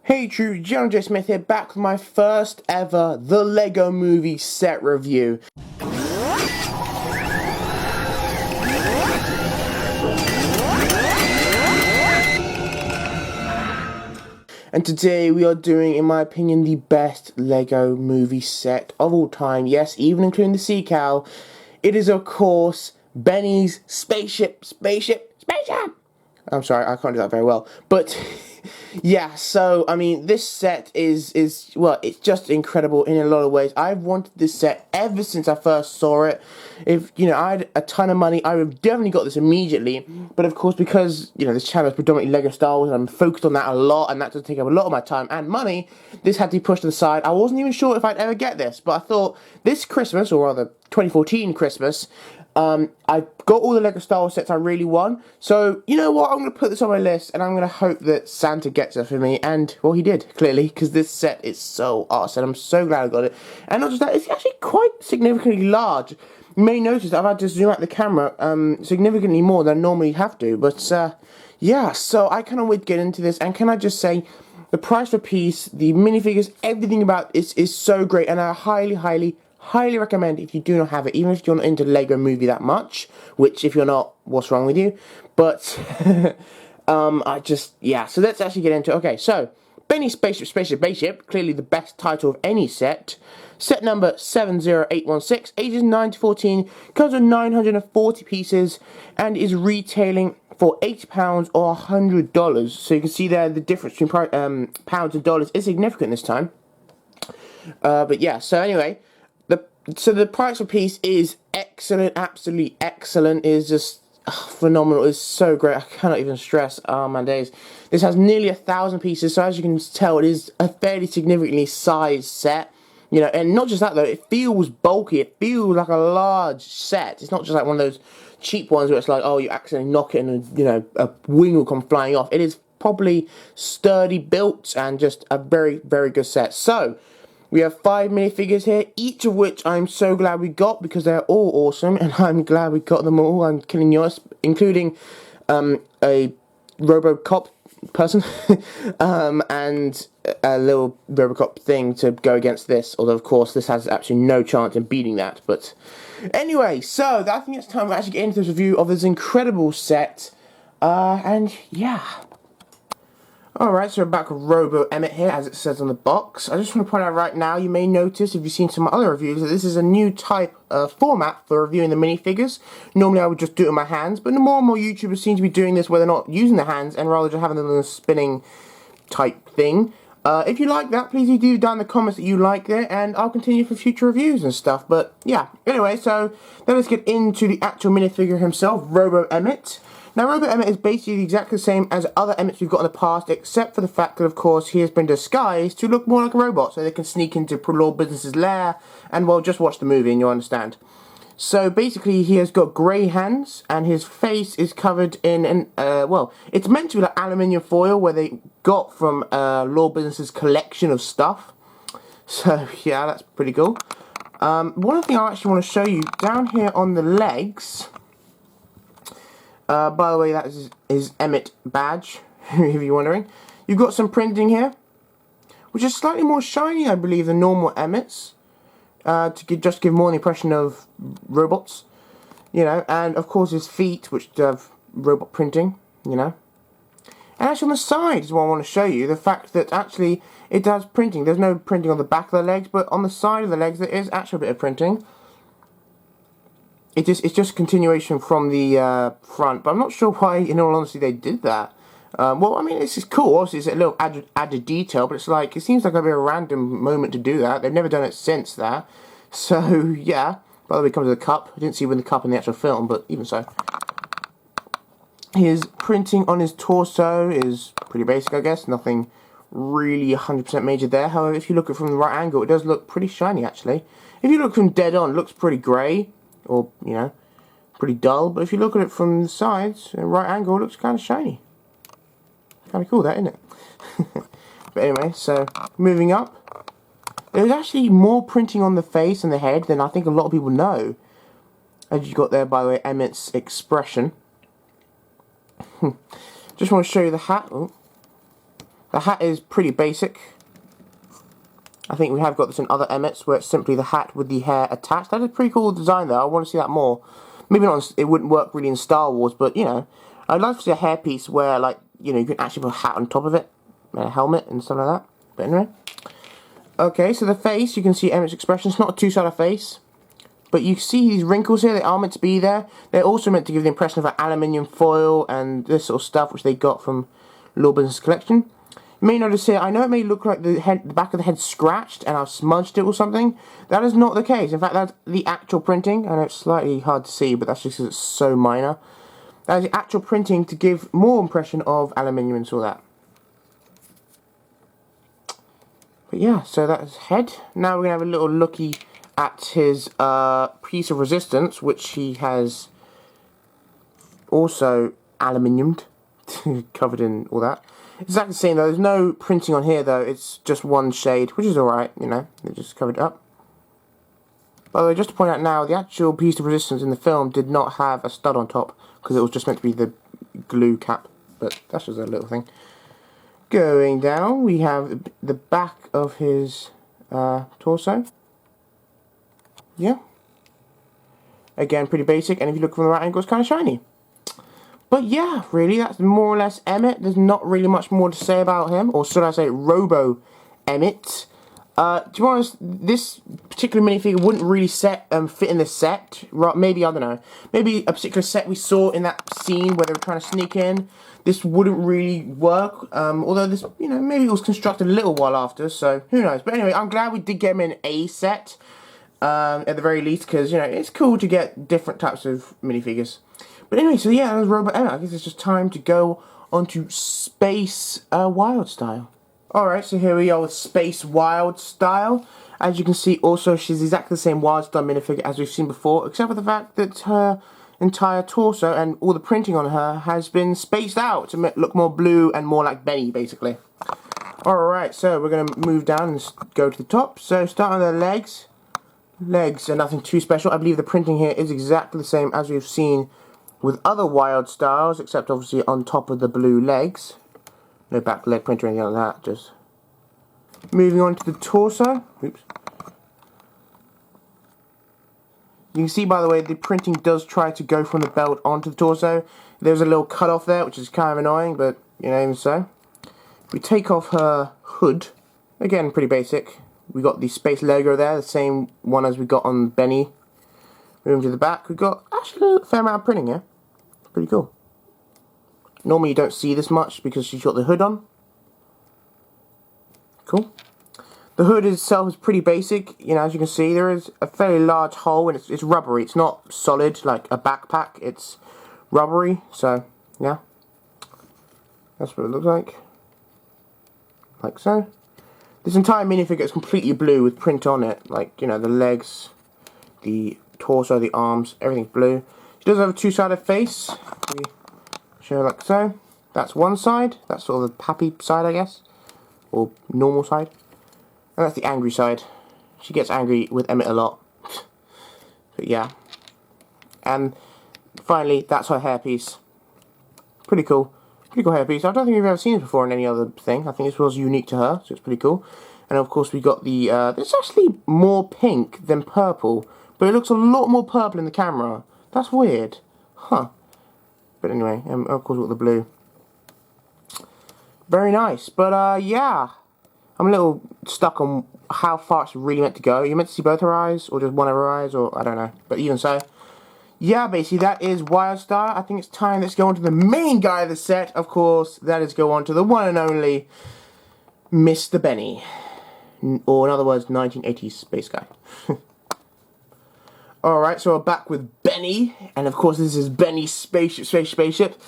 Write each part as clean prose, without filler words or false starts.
Hey true, GeneralJSmith here, back with my first ever The Lego Movie set review. And today we are doing, in my opinion, the best Lego Movie set of all time. Yes, even including the sea cow. It is, of course, Benny's Spaceship. I'm sorry, I can't do that very well. But yeah, so I mean, this set is well, it's just incredible in a lot of ways. I've wanted this set ever since I first saw it. If I had a ton of money, I would have definitely got this immediately. But of course, because this channel is predominantly Lego Star Wars, and I'm focused on that a lot, and that does take up a lot of my time and money. This had to be pushed to the side. I wasn't even sure if I'd ever get this, but I thought this Christmas, or rather 2014 Christmas, I got all the Lego Star Wars sets I really want. So, you know what? I'm going to put this on my list, and I'm going to hope that Santa gets it for me. And, well, he did, clearly, because this set is so awesome. I'm so glad I got it. And not just that, it's actually quite significantly large. You may notice that I've had to zoom out the camera significantly more than I normally have to. But, yeah, so I cannot wait to get into this. And can I just say, the price per piece, the minifigures, everything about it is so great. And I highly recommend if you do not have it, even if you're not into Lego Movie that much, which if you're not, what's wrong with you? But so let's actually get into it. Okay, so Benny's Spaceship, clearly the best title of any set. Set number 70816, ages 9 to 14, comes with 940 pieces, and is retailing for £80 or $100. So you can see there the difference between pounds and dollars is significant this time. But yeah, so anyway, so the price per piece is excellent, absolutely excellent. It is just phenomenal. It's so great. I cannot even stress. Oh my days. This has nearly 1,000 pieces, so as you can tell, it is a fairly significantly sized set. And not just that though, it feels bulky. It feels like a large set. It's not just like one of those cheap ones where it's like, oh, you accidentally knock it and a wing will come flying off. It is probably sturdy built and just a very, very good set. So we have 5 minifigures here, each of which I'm so glad we got because they're all awesome, and I'm glad we got them all. I'm killing yours, including a Robocop person and a little Robocop thing to go against this. Although, of course, this has absolutely no chance in beating that. But anyway, so I think it's time to actually get into this review of this incredible set. And yeah. Alright, so we're back with Robo Emmett here, as it says on the box. I just want to point out right now, you may notice, if you've seen some other reviews, that this is a new type of format for reviewing the minifigures. Normally I would just do it with my hands, but more and more YouTubers seem to be doing this where they're not using their hands and rather just having them in a spinning type thing. If you like that, please do down in the comments that you like it, and I'll continue for future reviews and stuff. But yeah, anyway, so then let's get into the actual minifigure himself, Robo Emmett. Now, Robo Emmett is basically exactly the same as other Emmets we've got in the past, except for the fact that, of course, he has been disguised to look more like a robot, so they can sneak into Lord Business's lair, and, well, just watch the movie and you'll understand. So, basically, he has got grey hands, and his face is covered in, well, it's meant to be like aluminium foil, where they got from Lord Business's collection of stuff. So, yeah, that's pretty cool. One thing I actually want to show you, down here on the legs. By the way, that is his Emmett badge, if you're wondering. You've got some printing here, which is slightly more shiny, I believe, than normal Emmets, to just give more the impression of robots, and of course his feet, which have robot printing, And actually on the side is what I want to show you, the fact that actually it does printing. There's no printing on the back of the legs, but on the side of the legs there is actually a bit of printing. It's just a continuation from the front, but I'm not sure why, in all honesty, they did that. Well, I mean, this is cool. Obviously, it's a little added detail, but it seems like a very random moment to do that. They've never done it since that. So, yeah. By the way, it comes with a cup. I didn't see with the cup in the actual film, but even so. His printing on his torso is pretty basic, I guess. Nothing really 100% major there. However, if you look at it from the right angle, it does look pretty shiny, actually. If you look from dead on, it looks pretty grey. Or, pretty dull. But if you look at it from the sides, at right angle, it looks kind of shiny. Kind of cool, that, isn't it? But anyway, so, moving up. There's actually more printing on the face and the head than I think a lot of people know. As you got there, by the way, Emmett's expression. Just want to show you the hat. Oh. The hat is pretty basic. I think we have got this in other Emmets where it's simply the hat with the hair attached. That is a pretty cool design though. I want to see that more. Maybe not, it wouldn't work really in Star Wars, but you know, I'd like to see a hairpiece where, like, you know, you can actually put a hat on top of it, and a helmet and stuff like that. But anyway. Okay, so the face, you can see Emmett's expression. It's not a two-sided face. But you see these wrinkles here, they are meant to be there. They're also meant to give the impression of an aluminium foil and this sort of stuff, which they got from Law Business Collection. You may notice here, I know it may look like the back of the head scratched and I've smudged it or something. That is not the case. In fact, that's the actual printing. I know it's slightly hard to see, but that's just because it's so minor. That is the actual printing to give more impression of aluminium and all that. But yeah, so that's his head. Now we're going to have a little looky at his piece of resistance, which he has also aluminiumed, covered in all that. It's exactly the same though, there's no printing on here though, it's just one shade, which is alright, you know, they just covered it up. By the way, just to point out now, the actual piece of resistance in the film did not have a stud on top, because it was just meant to be the glue cap, but that's just a little thing. Going down, we have the back of his torso. Yeah. Again, pretty basic, and if you look from the right angle, it's kind of shiny. But yeah, really, that's more or less Emmett. There's not really much more to say about him, or should I say Robo Emmett. To be honest, this particular minifigure wouldn't really fit in the set. Maybe, I don't know, maybe a particular set we saw in that scene where they were trying to sneak in, this wouldn't really work. Although this, you know, maybe it was constructed a little while after, so who knows. But anyway, I'm glad we did get him in a set, at the very least, because, you know, it's cool to get different types of minifigures. But anyway, so yeah, that was Robot Emmett. I guess it's just time to go on to Space Wild Style. Alright, so here we are with Space Wild Style. As you can see, also, she's exactly the same Wild Style minifigure as we've seen before, except for the fact that her entire torso and all the printing on her has been spaced out to look more blue and more like Benny, basically. Alright, so we're going to move down and go to the top. So, starting with the legs. Legs are nothing too special. I believe the printing here is exactly the same as we've seen with other Wild Styles, except obviously on top of the blue legs. No back leg print or anything like that, just moving on to the torso. Oops. You can see, by the way, the printing does try to go from the belt onto the torso. There's a little cut off there, which is kind of annoying, but, you know, even so. We take off her hood. Again, pretty basic. We got the space logo there, the same one as we got on Benny. Moving to the back, we've got actually a fair amount of printing here. Pretty cool. Normally you don't see this much because she's got the hood on. Cool. The hood itself is pretty basic. You know, as you can see, there is a fairly large hole, and it's rubbery. It's not solid like a backpack. It's rubbery. So yeah, that's what it looks like so. This entire minifigure is completely blue with print on it. Like, you know, the legs, the torso, the arms, everything's blue. She does have a two-sided face. We show like so. That's one side. That's sort of the happy side, I guess, or normal side. And that's the angry side. She gets angry with Emmett a lot. But yeah. And finally, that's her hairpiece. Pretty cool. Pretty cool hairpiece. I don't think we've ever seen this before in any other thing. I think this was unique to her, so it's pretty cool. And of course we got the, there's actually more pink than purple, but it looks a lot more purple in the camera. That's weird. Huh. But anyway, of course we got the blue. Very nice. But yeah. I'm a little stuck on how far it's really meant to go. Are you meant to see both her eyes, or just one of her eyes, or I don't know. But even so, yeah, basically that is Wildstar. I think it's time. Let's go on to the main guy of the set. Of course, that is go on to the one and only Mr. Benny, or in other words, 1980s space guy. All right, so we're back with Benny, and of course this is Benny's spaceship.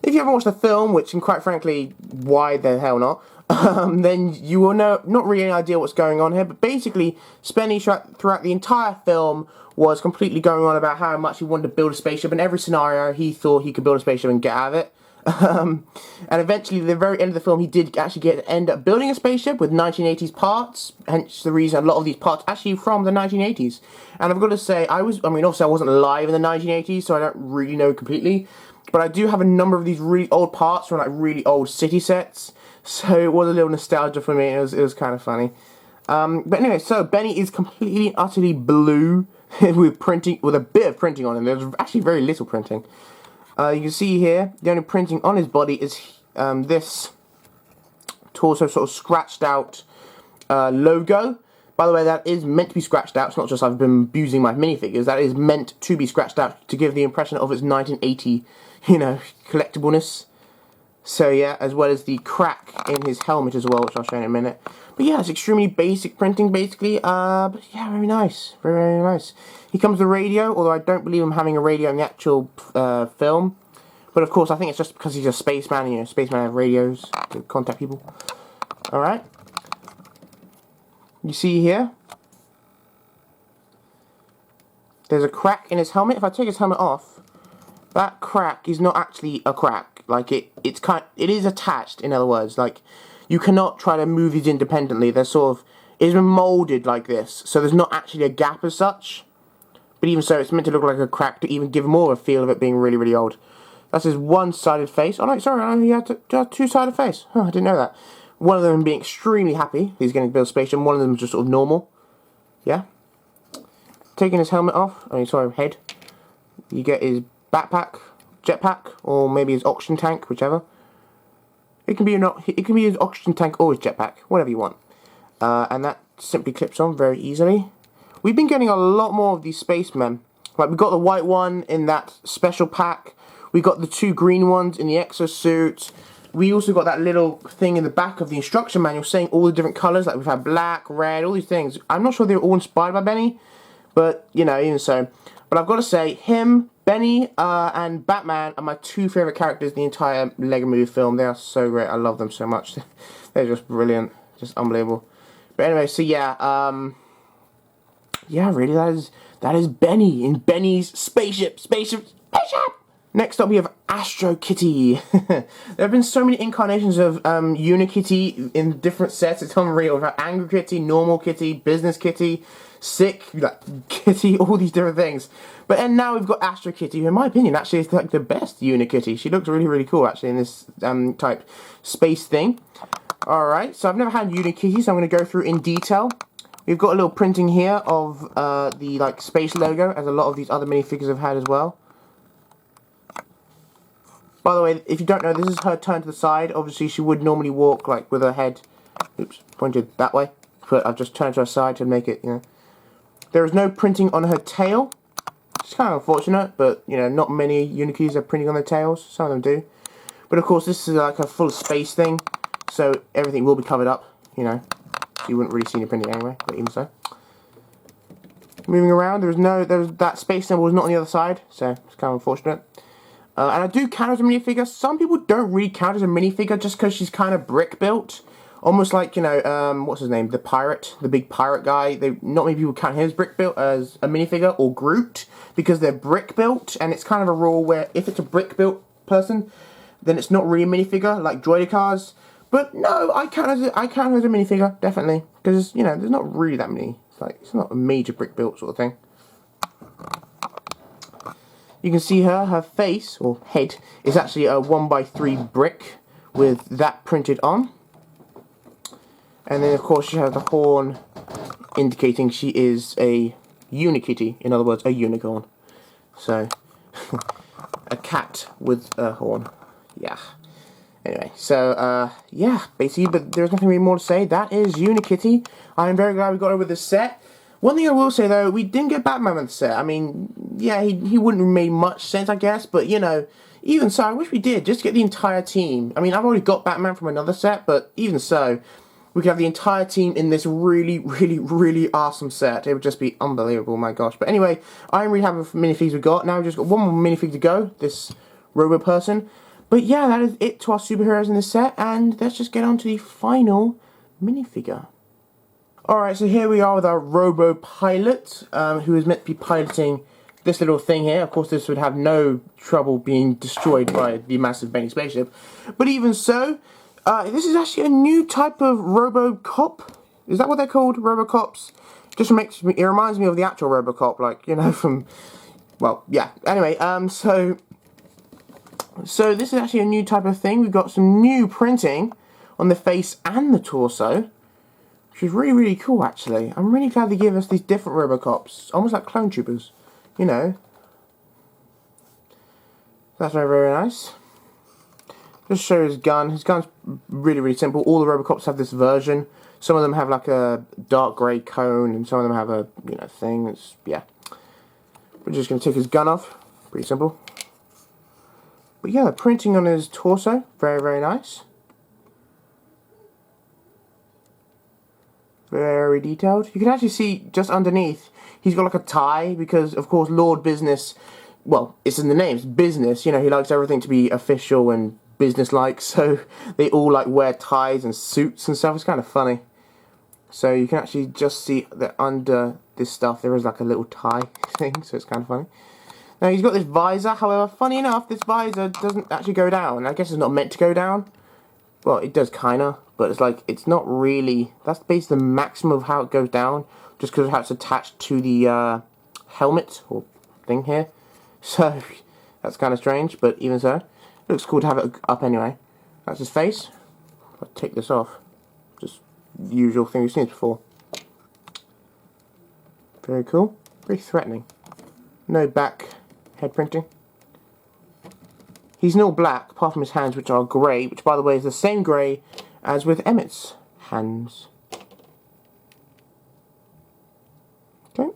If you haven't watched the film, which, and quite frankly, why the hell not? Then you will know not really any idea what's going on here, but basically Benny throughout the entire film was completely going on about how much he wanted to build a spaceship. In every scenario he thought he could build a spaceship and get out of it. And eventually at the very end of the film he did actually end up building a spaceship with 1980s parts, hence the reason a lot of these parts actually from the 1980s. And I've got to say, obviously I wasn't alive in the 1980s, so I don't really know completely, but I do have a number of these really old parts from like really old city sets. So it was a little nostalgia for me. It was kind of funny. But anyway, so Benny is completely and utterly blue with a bit of printing on him. There's actually very little printing. You can see here, the only printing on his body is this torso sort of scratched out logo. By the way, that is meant to be scratched out. It's not just I've been abusing my minifigures. That is meant to be scratched out to give the impression of its 1980, collectibleness. So yeah, as well as the crack in his helmet as well, which I'll show you in a minute. But yeah, it's extremely basic printing, basically. But yeah, very nice. Very, very nice. He comes with a radio, although I don't believe him having a radio in the actual film. But of course, I think it's just because he's a spaceman, spacemen have radios to contact people. Alright. You see here, there's a crack in his helmet. If I take his helmet off, that crack is not actually a crack. Like it is attached. In other words, like you cannot try to move these independently. They're sort of, it's been molded like this, so there's not actually a gap as such. But even so, it's meant to look like a crack to even give more of a feel of it being really, really old. That's his one-sided face. Oh no, sorry, he had a two-sided face. Oh, I didn't know that. One of them being extremely happy he's going to build a spaceship, and one of them is just sort of normal. Yeah. Taking his helmet off, head. You get his backpack, jetpack, or maybe his oxygen tank, whichever. It can be his oxygen tank or his jetpack, whatever you want. And that simply clips on very easily. We've been getting a lot more of these spacemen. Like we got the white one in that special pack. We got the two green ones in the exosuit. We also got that little thing in the back of the instruction manual saying all the different colours. Like we've had black, red, all these things. I'm not sure they were all inspired by Benny, but even so. But I've got to say, him, Benny, and Batman are my two favourite characters in the entire Lego Movie film. They are so great. I love them so much. They're just brilliant, just unbelievable. But anyway, so yeah, really, that is Benny in Benny's Spaceship. Next up, we have Astro Kitty. There have been so many incarnations of Unikitty in different sets. It's unreal. We've had Angry Kitty, Normal Kitty, Business Kitty, Sick Kitty, all these different things. But and now we've got Astro Kitty, who in my opinion actually is like the best Unikitty. She looks really, really cool actually in this type space thing. Alright, so I've never had Unikitty, so I'm going to go through in detail. We've got a little printing here of the space logo, as a lot of these other minifigures have had as well. By the way, if you don't know, this is her turn to the side. Obviously, she would normally walk like with her head, pointed that way. But I've just turned to her side to make it, There is no printing on her tail. It's kind of unfortunate, but not many Unikitties are printing on their tails. Some of them do. But of course, this is like a full space thing, so everything will be covered up. So you wouldn't really see any printing anyway. But even so, moving around, that space symbol was not on the other side, so it's kind of unfortunate. And I do count as a minifigure. Some people don't really count as a minifigure just because she's kind of brick built. Almost like, what's his name? The pirate, the big pirate guy. Not many people count him as brick built as a minifigure or Groot because they're brick built. And it's kind of a rule where if it's a brick built person, then it's not really a minifigure like Droidicars. But no, I count her as a minifigure, definitely. Because, there's not really that many. It's not a major brick built sort of thing. You can see her face, or head, is actually a 1x3 brick with that printed on. And then of course she has the horn indicating she is a Unikitty, in other words, a unicorn. So, a cat with a horn. Yeah. Anyway, so, yeah, basically, but there's nothing really more to say. That is Unikitty. I'm very glad we got her with this set. One thing I will say, though, we didn't get Batman with the set. I mean, yeah, he wouldn't have made much sense, I guess, but, even so, I wish we did, just to get the entire team. I mean, I've already got Batman from another set, but even so, we could have the entire team in this really, really, really awesome set. It would just be unbelievable, my gosh. But anyway, I'm really happy with the minifigs we've got. Now we've just got one more minifig to go, this Robo person. But yeah, that is it to our superheroes in this set, and let's just get on to the final minifigure. Alright, so here we are with our Robo Pilot, who is meant to be piloting this little thing here. Of course, this would have no trouble being destroyed by the massive Benny spaceship. But even so, this is actually a new type of Robocop. Is that what they're called? Robocops? It reminds me of the actual Robocop, like, from, well, yeah. Anyway, so this is actually a new type of thing. We've got some new printing on the face and the torso, which is really, really cool, actually. I'm really glad they give us these different Robocops, almost like clone troopers, you know. That's very, very nice. Just show his gun. His gun's really, really simple. All the Robocops have this version. Some of them have like a dark grey cone, and some of them have a, you know, thing. It's, yeah. We're just going to take his gun off. Pretty simple. But yeah, the printing on his torso, very, very nice. Very detailed. You can actually see just underneath, he's got like a tie, because of course Lord Business, well, it's in the name, it's business, you know, he likes everything to be official and business-like, so they all like wear ties and suits and stuff. It's kind of funny. So you can actually just see that under this stuff there is like a little tie thing, so it's kind of funny. Now he's got this visor, however, funny enough, this visor doesn't actually go down. I guess it's not meant to go down. Well, it does kinda, but it's like, it's not really, that's basically the maximum of how it goes down, just because of how it's attached to the helmet, or thing here. So, that's kind of strange, but even so, it looks cool to have it up anyway. That's his face. I'll take this off. Just the usual thing we've seen before. Very cool. Very threatening. No back head printing. He's in all black, apart from his hands, which are grey, which, by the way, is the same grey as with Emmett's hands. Okay.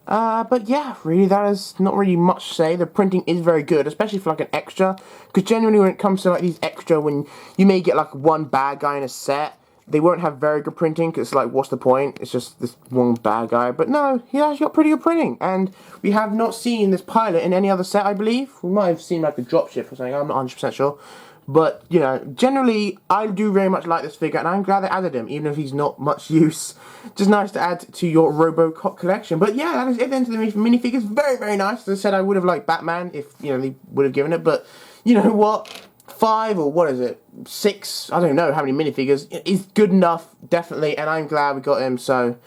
But yeah, really, that is not really much to say. The printing is very good, especially for like an extra, because generally when it comes to like these extra, when you may get like one bad guy in a set, they won't have very good printing, because it's like, what's the point? It's just this one bad guy. But no, he actually got pretty good printing. And we have not seen this pilot in any other set, I believe. We might have seen like a dropship or something, I'm not 100% sure. But, you know, generally, I do very much like this figure, and I'm glad they added him, even if he's not much use. Just nice to add to your Robocop collection. But yeah, that is it then to the minifigures. Very, very nice. As I said, I would have liked Batman if, you know, they would have given it. But, you know what? 5 or what is it? 6, I don't know how many minifigures. Is good enough, definitely, and I'm glad we got him. So,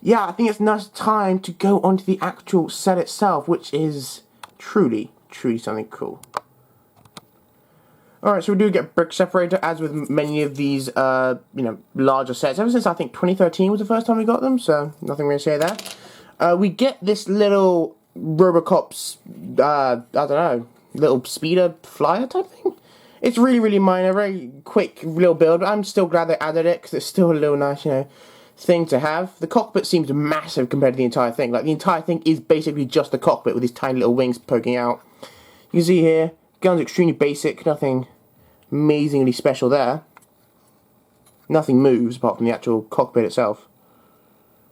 yeah, I think it's nice time to go on to the actual set itself, which is truly, truly something cool. Alright, so we do get brick separator, as with many of these, you know, larger sets. Ever since, I think, 2013 was the first time we got them, so nothing really to say there. We get this little Robocop's, I don't know, little speeder flyer type thing. It's really, really minor, very quick little build, but I'm still glad they added it, because it's still a little nice, you know, thing to have. The cockpit seems massive compared to the entire thing. Like, the entire thing is basically just the cockpit with these tiny little wings poking out. You can see here, gun's extremely basic, nothing amazingly special there. Nothing moves apart from the actual cockpit itself.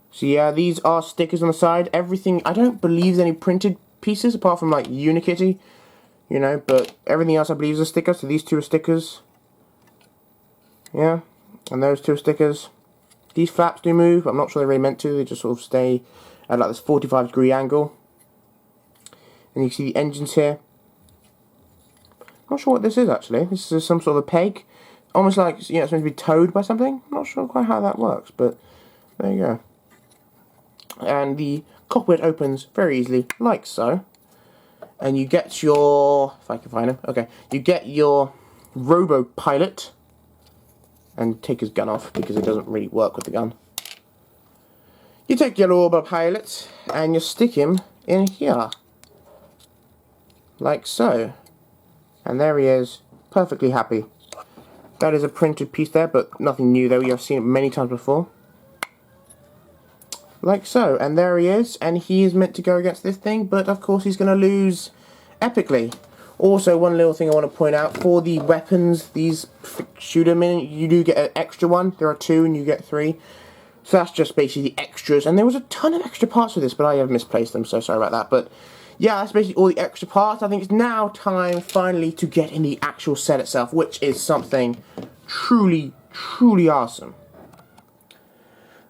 So yeah, these are stickers on the side. Everything, I don't believe there's any printed pieces apart from like Unikitty. You know, but everything else I believe is a sticker, so these two are stickers. Yeah, and those two are stickers. These flaps do move, I'm not sure they're really meant to, they just sort of stay at like this 45-degree angle. And you can see the engines here. Not sure what this is actually, this is some sort of a peg. Almost like, you know, it's meant to be towed by something. I'm not sure quite how that works, but there you go. And the cockpit opens very easily, like so. And you get your, if I can find him, okay, you get your Robo-Pilot, and take his gun off because it doesn't really work with the gun. You take your Robo-Pilot and you stick him in here, like so, and there he is, perfectly happy. That is a printed piece there, but nothing new though, you've seen it many times before. Like so, and there he is, and he is meant to go against this thing, but of course he's going to lose epically. Also, one little thing I want to point out, for the weapons, these shooter mini, you do get an extra one. There are 2 and you get 3. So that's just basically the extras, and there was a ton of extra parts for this, but I have misplaced them, so sorry about that. But yeah, that's basically all the extra parts. I think it's now time, finally, to get in the actual set itself, which is something truly, truly awesome.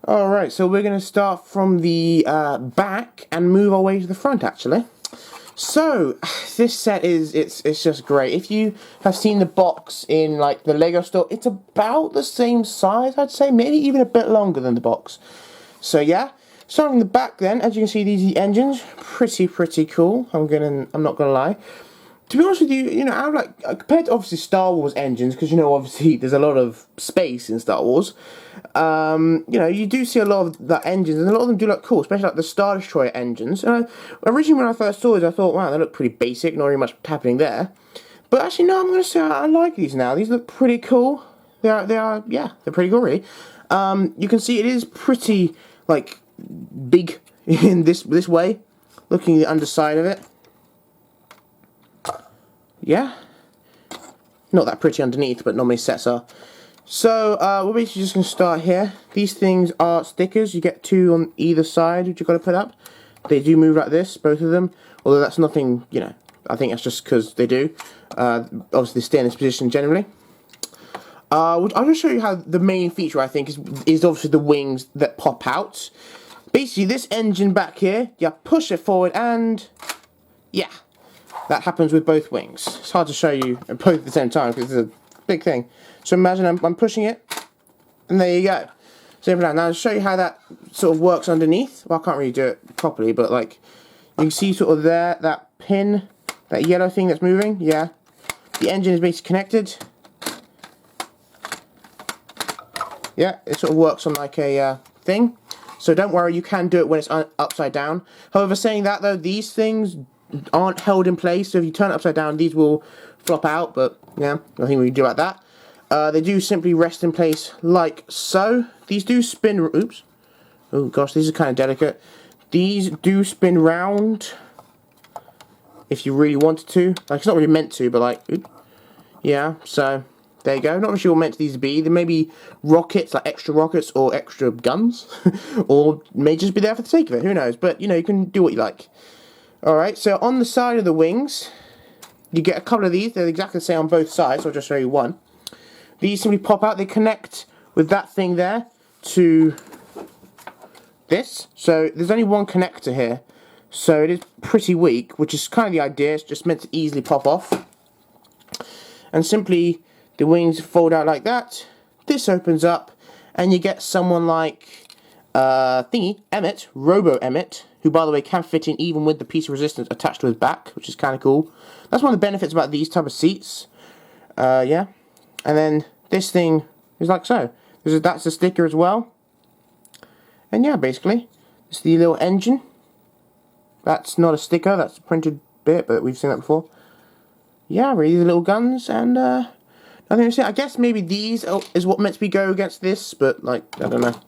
Alright, so we're going to start from the back and move our way to the front, actually. So, this set is, it's just great. If you have seen the box in, like, the Lego store, it's about the same size, I'd say. Maybe even a bit longer than the box. So, yeah. Starting from the back, then, as you can see, these are the engines. Pretty cool. I'm not going to lie. to be honest with you, you know, out of like compared to obviously Star Wars engines, because you know obviously there's a lot of space in Star Wars. You know, you do see a lot of the engines, and a lot of them do look cool, especially like the Star Destroyer engines. And originally when I first saw these, I thought, wow, they look pretty basic, not really much happening there. But actually, no, I'm gonna say I like these now. These look pretty cool. Yeah, they're pretty cool, really. You can see it is pretty like big in this way. Looking at the underside of it. Yeah, not that pretty underneath, but normally sets are. So we're basically just going to start here. These things are stickers. You get 2 on either side, which you've got to put up. They do move like this, both of them. Although that's nothing, you know, I think that's just because they do. Obviously, they stay in this position generally. I'll just show you how the main feature, I think, is obviously the wings that pop out. Basically, this engine back here, you push it forward and, yeah. That happens with both wings. It's hard to show you both at the same time because it's a big thing. So imagine I'm pushing it, and there you go. Simple as that. Now to show you how that sort of works underneath. Well, I can't really do it properly, but like you can see sort of there, that pin, that yellow thing that's moving. Yeah, the engine is basically connected. Yeah, it sort of works on like a thing. So don't worry, you can do it when it's upside down. However, saying that though, these things aren't held in place, so if you turn it upside down, these will flop out, but yeah, nothing we can do about that. They do simply rest in place like so. These do spin, oops, oh gosh, these are kind of delicate. These do spin round if you really wanted to. Like, it's not really meant to, but like, oops. Yeah, so there you go. Not really sure what meant these to be. There may be rockets, like extra rockets or extra guns, or may just be there for the sake of it, who knows, but you know, you can do what you like. Alright, so on the side of the wings, you get a couple of these. They're exactly the same on both sides, so I'll just show you one. These simply pop out. They connect with that thing there to this. So there's only one connector here. So it is pretty weak, which is kind of the idea. It's just meant to easily pop off. And simply, the wings fold out like that. This opens up, and you get someone like Emmett, Robo Emmett, who by the way can fit in even with the piece of resistance attached to his back, which is kind of cool. That's one of the benefits about these type of seats. Yeah, and then this thing is like so. That's a sticker as well. And yeah, basically, it's the little engine. That's not a sticker, that's a printed bit, but we've seen that before. Yeah, really, the little guns, and nothing to say. I guess maybe these is what meant to be go against this, but like, I don't know.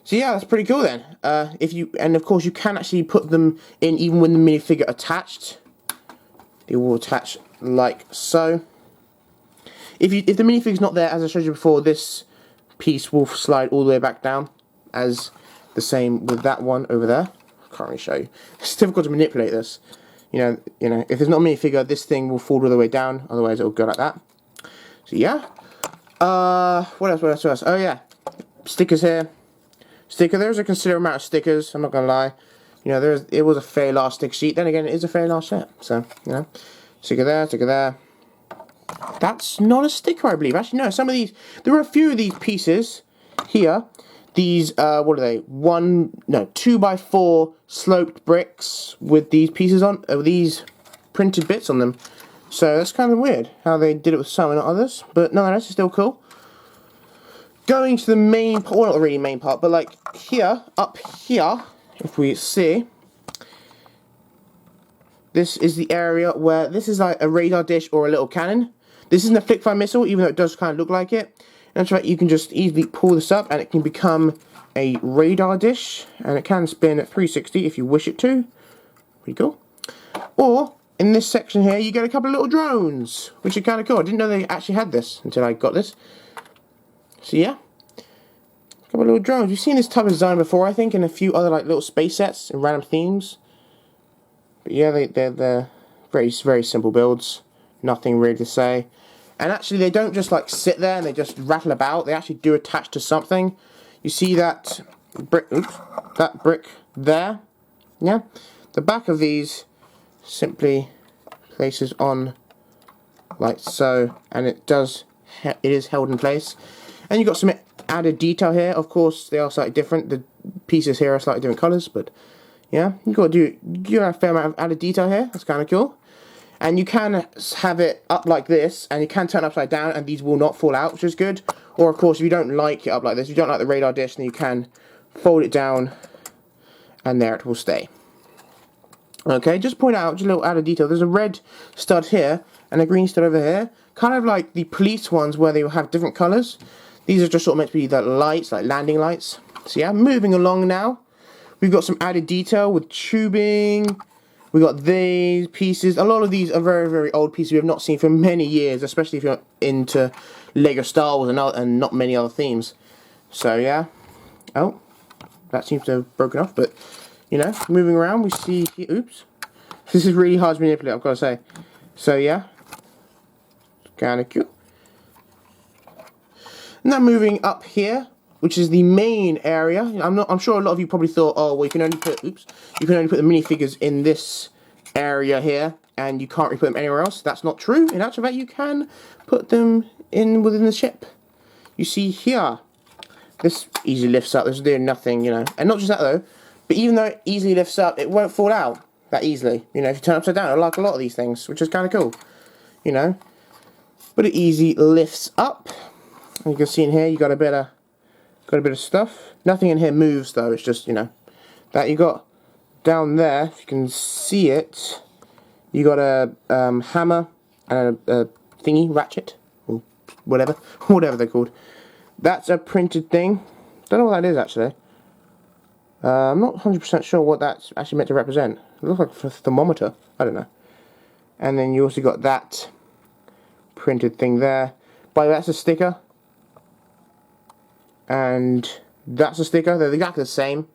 So yeah, that's pretty cool then. And of course you can actually put them in even with the minifigure attached. They will attach like so. If the minifigure's not there, as I showed you before, this piece will slide all the way back down, as the same with that one over there. I can't really show you. It's difficult to manipulate this. You know, if there's not a minifigure, this thing will fall all the way down. Otherwise, it'll go like that. So yeah. What else? Oh yeah, stickers here. There's a considerable amount of stickers, I'm not gonna lie. You know, it was a fairly large sticker sheet. Then again, it is a fairly large set. So, you know, sticker there. That's not a sticker, I believe. Actually, no, some of these, there are a few of these pieces here. These, what are they? 2x4 sloped bricks with these pieces on, these printed bits on them. So that's kind of weird how they did it with some and not others. But nonetheless, it's still cool. Going to the main part, well, not really main part, but like here, up here, if we see, this is the area where this is like a radar dish or a little cannon. This isn't a flick-fire missile, even though it does kind of look like it. And that's right, you can just easily pull this up and it can become a radar dish, and it can spin at 360 if you wish it to. Pretty cool. Or in this section here, you get a couple of little drones, which are kind of cool. I didn't know they actually had this until I got this. So yeah, a couple of little drones. We've seen this type of design before, I think, in a few other like little space sets and random themes. But yeah, they're very, very simple builds. Nothing really to say. And actually, they don't just like sit there and they just rattle about. They actually do attach to something. You see that brick? Oops, that brick there. Yeah, the back of these simply places on like so, and it is held in place. And you've got some added detail here. Of course, they are slightly different. The pieces here are slightly different colours, but yeah, you got a fair amount of added detail here. That's kind of cool. And you can have it up like this, and you can turn it upside down, and these will not fall out, which is good. Or, of course, if you don't like it up like this, if you don't like the radar dish, then you can fold it down, and there it will stay. Okay, just point out, just a little added detail, there's a red stud here, and a green stud over here. Kind of like the police ones, where they will have different colours. These are just sort of meant to be the lights, like landing lights. So yeah, moving along now. We've got some added detail with tubing. We got these pieces. A lot of these are very, very old pieces we have not seen for many years, especially if you're into Lego Star Wars and not many other themes. So yeah. Oh, that seems to have broken off, but you know, moving around, we see. Oops, this is really hard to manipulate, I've got to say. So yeah, kind of cool. Now moving up here, which is the main area. I'm sure a lot of you probably thought, oh, well, you can only put the minifigures in this area here, and you can't really put them anywhere else. That's not true. In actual fact, you can put them within the ship. You see here, this easily lifts up. This is doing nothing, you know. And not just that though, but even though it easily lifts up, it won't fall out that easily. You know, if you turn it upside down, like a lot of these things, which is kind of cool. You know, but it easily lifts up. And you can see in here, you got a bit of stuff. Nothing in here moves though. It's just, you know, that you got down there. If you can see it, you got a hammer and a thingy ratchet, or whatever they're called. That's a printed thing. Don't know what that is actually. I'm not 100% sure what that's actually meant to represent. It looks like a thermometer. I don't know. And then you also got that printed thing there. By the way, that's a sticker. And that's a sticker. They're exactly the same.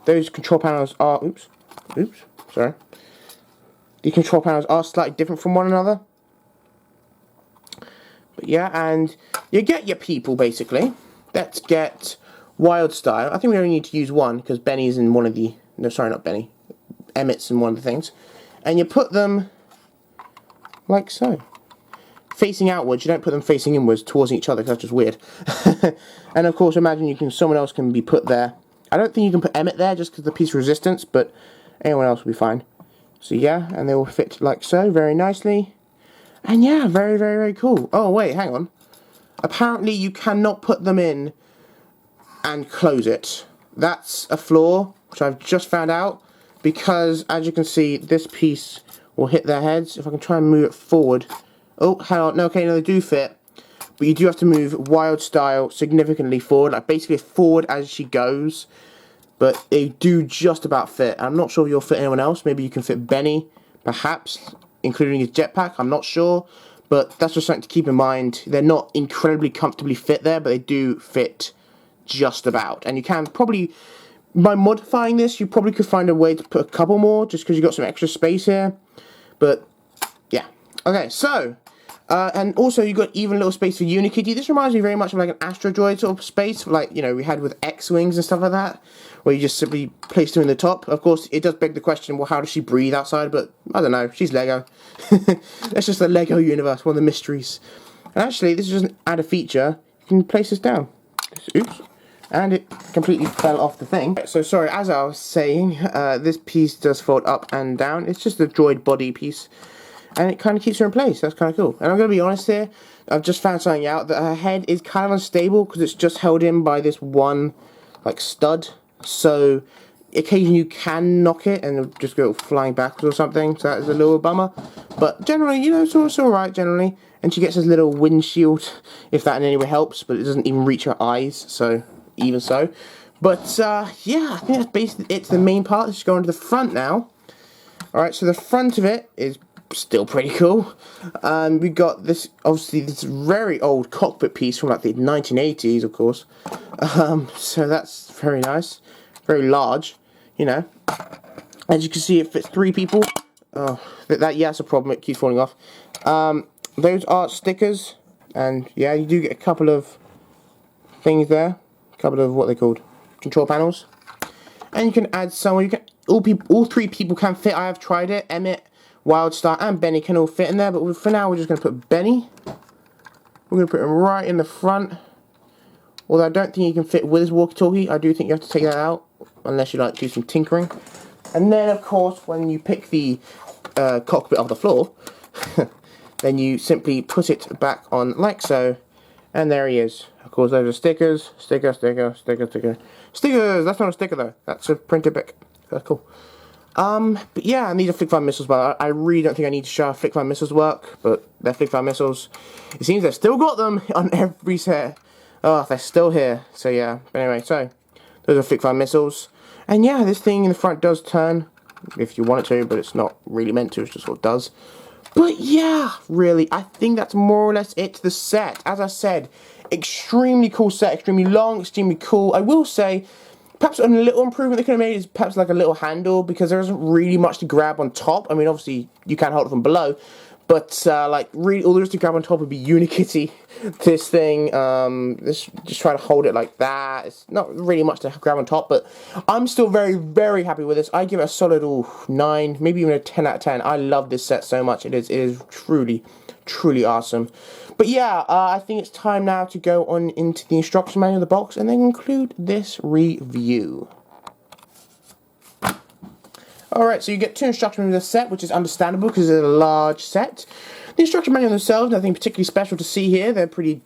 Those control panels are... Oops. Sorry. The control panels are slightly different from one another. But yeah, and you get your people, basically. Let's get Wild Style. I think we only need to use one, because Benny's in one of the... No, sorry, not Benny. Emmett's in one of the things. And you put them like so. Facing outwards, you don't put them facing inwards towards each other, because that's just weird. And of course, imagine someone else can be put there. I don't think you can put Emmett there just because of the piece of resistance, but anyone else will be fine. So yeah, and they will fit like so, very nicely. And yeah, very, very, very cool. Oh wait, hang on. Apparently you cannot put them in and close it. That's a flaw, which I've just found out, because as you can see, this piece will hit their heads. If I can try and move it forward. Oh, hang on. No, okay, no, they do fit. But you do have to move Wild Style significantly forward, like basically forward as she goes. But they do just about fit. I'm not sure if you'll fit anyone else. Maybe you can fit Benny, perhaps, including his jetpack. I'm not sure. But that's just something to keep in mind. They're not incredibly comfortably fit there, but they do fit just about. And you can probably, by modifying this, you probably could find a way to put a couple more, just because you've got some extra space here. But, yeah. Okay, so... and also you got even little space for Unikitty. This reminds me very much of like an Astro Droid sort of space, like, you know, we had with X-Wings and stuff like that, where you just simply place them in the top. Of course, it does beg the question, well, how does she breathe outside? But, I don't know, she's Lego. That's just the Lego universe, one of the mysteries. And actually, this is just an added feature. You can place this down. Oops. And it completely fell off the thing. So, sorry, as I was saying, this piece does fold up and down. It's just a droid body piece. And it kind of keeps her in place. That's kind of cool. And I'm going to be honest here. I've just found something out. That her head is kind of unstable because it's just held in by this one, like, stud. So, occasionally you can knock it and it'll just go flying backwards or something. So that is a little bummer. But generally, you know, it's alright generally. And she gets this little windshield, if that in any way helps. But it doesn't even reach her eyes. So, even so. But, yeah, I think that's basically it. The main part. Let's go on to the front now. Alright, so the front of it is... still pretty cool. We got this, obviously, this very old cockpit piece from like the 1980s, of course. So that's very nice, very large, you know. As you can see, it fits 3 people. Oh, yeah, that's a problem. It keeps falling off. Those are stickers, and yeah, you do get a couple of things there, a couple of what they called control panels, and you can add someone. You can all 3 people can fit. I have tried it. Emmett, Wildstar and Benny can all fit in there, but for now we're just going to put Benny. We're going to put him right in the front. Although I don't think he can fit with his walkie-talkie. I do think you have to take that out, unless you like to do some tinkering. And then, of course, when you pick the cockpit off the floor, then you simply put it back on like so, and there he is. Of course, those are stickers. Stickers. That's not a sticker though. That's a printed pic. That's cool. But yeah, and these are flick-fire missiles, but I really don't think I need to show how flick-fire missiles work, but they're flick-fire missiles. It seems they've still got them on every set. Oh, they're still here. So yeah, but anyway, so those are flick-fire missiles. And yeah, this thing in the front does turn, if you want it to, but it's not really meant to, it's just what it does. But yeah, really, I think that's more or less it to the set. As I said, extremely cool set, extremely long, extremely cool. I will say, perhaps a little improvement they could have made is perhaps like a little handle, because there isn't really much to grab on top. I mean, obviously, you can't hold it from below, but like, really, all there is to grab on top would be Unikitty. This thing, just try to hold it like that. It's not really much to grab on top, but I'm still very, very happy with this. I give it a solid 9, maybe even a 10 out of 10. I love this set so much. It is truly, truly awesome. But yeah, I think it's time now to go on into the instruction manual of the box and then conclude this review. Alright, so you get 2 instruction manuals of the set, which is understandable because it's a large set. The instruction manuals themselves, nothing particularly special to see here. They're pretty,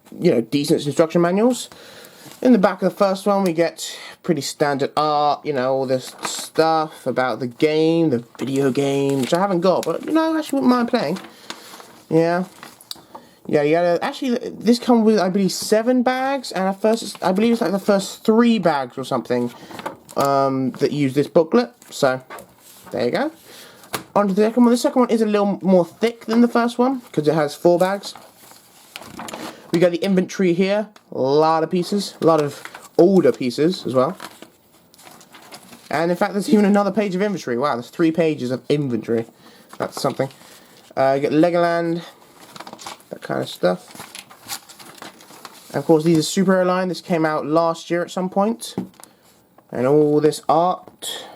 decent instruction manuals. In the back of the first one, we get pretty standard art, all this stuff about the game, the video game, which I haven't got, but, I actually wouldn't mind playing. Yeah. Yeah, actually, this comes with, I believe, 7 bags, and I believe it's like the first 3 bags or something that use this booklet. So, there you go. On to the second one. The second one is a little more thick than the first one, because it has 4 bags. We got the inventory here. A lot of pieces. A lot of older pieces as well. And in fact, there's even another page of inventory. Wow, there's 3 pages of inventory. That's something. You get Legoland. That kind of stuff. And of course, these are superhero line. This came out last year at some point. And all this art.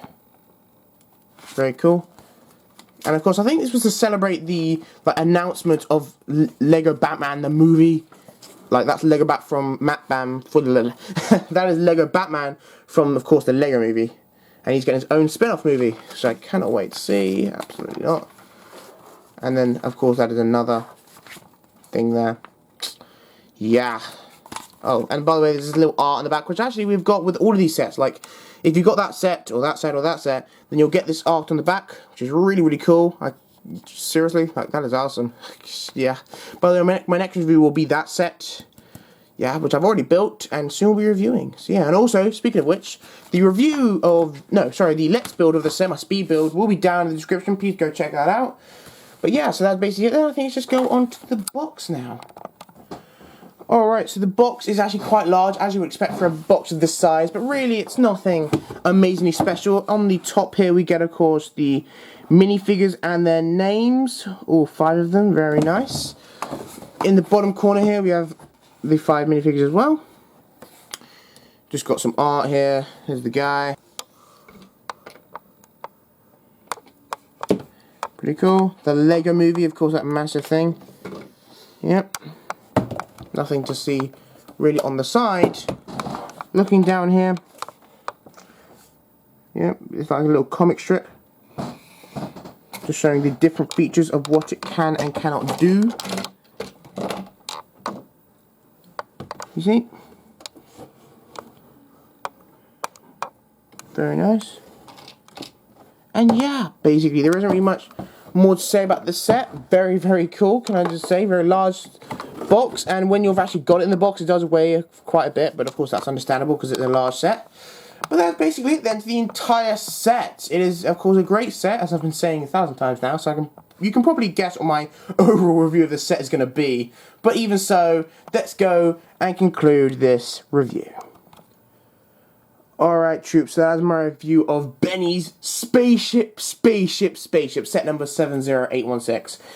Very cool. And of course, I think this was to celebrate the announcement of Lego Batman the movie. Like, that's Lego Bat from Batman for the that is Lego Batman from, of course, the Lego movie. And he's getting his own spin-off movie, so I cannot wait to see. Absolutely not. And then, of course, that is another thing there. Yeah. Oh, and by the way, there's this little art in the back, which actually we've got with all of these sets. Like, if you've got that set, or that set, or that set, then you'll get this art on the back, which is really, really cool. Seriously, like, that is awesome. Yeah. By the way, my next review will be that set. Yeah, which I've already built, and soon we'll be reviewing. So yeah, and also, speaking of which, the the Let's build of the set, my speed build, will be down in the description. Please go check that out. But yeah, so that's basically it. Then I think let's just go on to the box now. Alright, so the box is actually quite large, as you would expect for a box of this size, but really it's nothing amazingly special. On the top here we get, of course, the minifigures and their names, all 5 of them, very nice. In the bottom corner here we have the 5 minifigures as well. Just got some art here, here's the guy. Pretty cool. The Lego movie, of course, that massive thing. Yep. Nothing to see really on the side. Looking down here. Yep, it's like a little comic strip. Just showing the different features of what it can and cannot do. You see? Very nice. And yeah, basically there isn't really much more to say about this set. Very, very cool, can I just say. Very large box, and when you've actually got it in the box, it does weigh quite a bit, but of course that's understandable because it's a large set. But that's basically it then to the entire set. It is, of course, a great set, as I've been saying 1,000 times now, so you can probably guess what my overall review of this set is going to be. But even so, let's go and conclude this review. Alright, troops, so that's my review of Benny's Spaceship, set number 70816.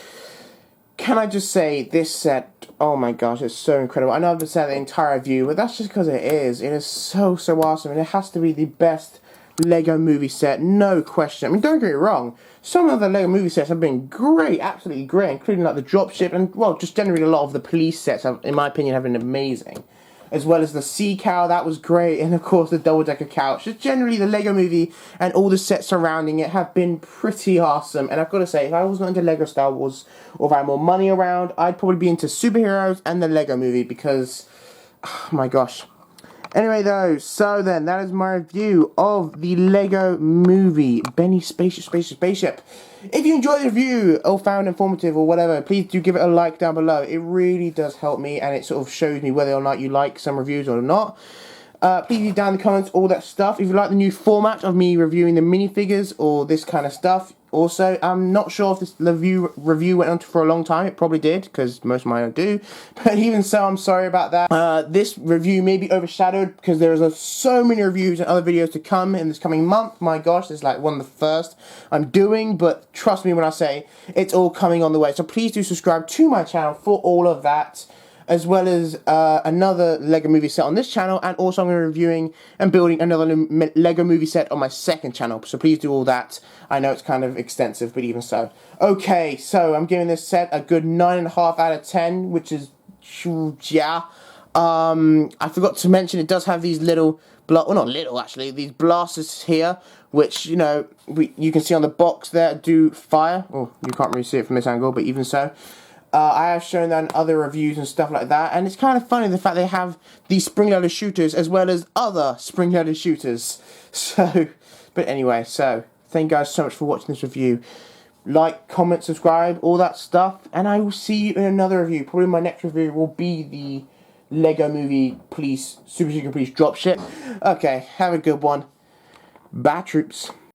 Can I just say, this set, oh my gosh, it's so incredible. I know I've said the entire review, but that's just because it is. It is so, so awesome, and it has to be the best Lego movie set, no question. I mean, don't get me wrong, some of the Lego movie sets have been great, absolutely great, including like the dropship, and, well, just generally a lot of the police sets, in my opinion, have been amazing. as well as the sea cow, that was great, and of course the double-decker couch. Just generally the Lego movie and all the sets surrounding it have been pretty awesome, and I've got to say, if I was not into Lego Star Wars, or if I had more money around, I'd probably be into superheroes and the Lego movie, because, oh my gosh. Anyway though, so then, that is my review of the Lego movie, Benny's Spaceship. If you enjoyed the review, or found it informative, or whatever, please do give it a like down below. It really does help me, and it sort of shows me whether or not you like some reviews or not. Please leave down in the comments all that stuff. If you like the new format of me reviewing the minifigures, or this kind of stuff. Also, I'm not sure if this review went on for a long time. It probably did, because most of mine do. But even so, I'm sorry about that. This review may be overshadowed, because there is so many reviews and other videos to come in this coming month. My gosh, this is like one of the first I'm doing. But trust me when I say, it's all coming on the way. So please do subscribe to my channel for all of that. As well as another Lego movie set on this channel, and also I'm going to be reviewing and building another Lego movie set on my second channel, so please do all that. I know it's kind of extensive, but even so. Okay, so I'm giving this set a good 9.5 out of 10, which is, yeah. I forgot to mention it does have these little, well not little actually, these blasters here, which, you know, you can see on the box there, do fire. Oh, you can't really see it from this angle, but even so. I have shown that in other reviews and stuff like that, and it's kind of funny the fact they have these spring-loaded shooters as well as other spring-loaded shooters. So, but anyway, so thank you guys so much for watching this review. Like, comment, subscribe, all that stuff, and I will see you in another review. Probably my next review will be the Lego Movie Super Secret Police Dropship. Okay, have a good one. Bye, troops.